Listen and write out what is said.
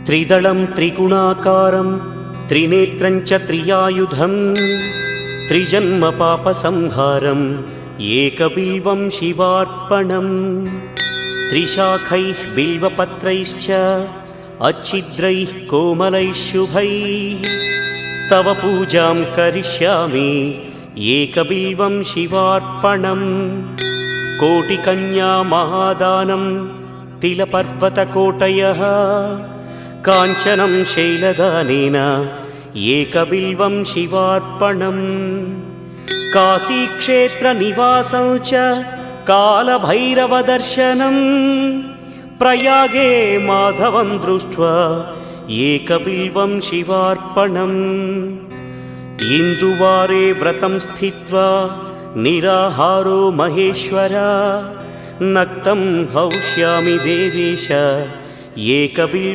त्रिदलं त्रिगुणाकारं त्रिनेत्रं च त्रियायुधं त्रिजन्मपापसंहारम् एकबिल्वं शिवार्पणम् त्रिशाखैः बिल्वपत्रैश्च अच्छिद्रैः कोमलैः शुभैः तव पूजां करिष्यामि एकबिल्वं शिवार्पणम् कोटिकन्या महादानं तिलपर्वतकोटयः काञ्चनं शैलदानेन एकबिल्वं शिवार्पणम् काशीक्षेत्रनिवासं च कालभैरवदर्शनं प्रयागे माधवं दृष्ट्वा एकबिल्वं शिवार्पणम् इन्दुवारे व्रतं स्थित्वा निराहारो महेश्वर नक्तं हौष्यामि देवेश एकबिल्वं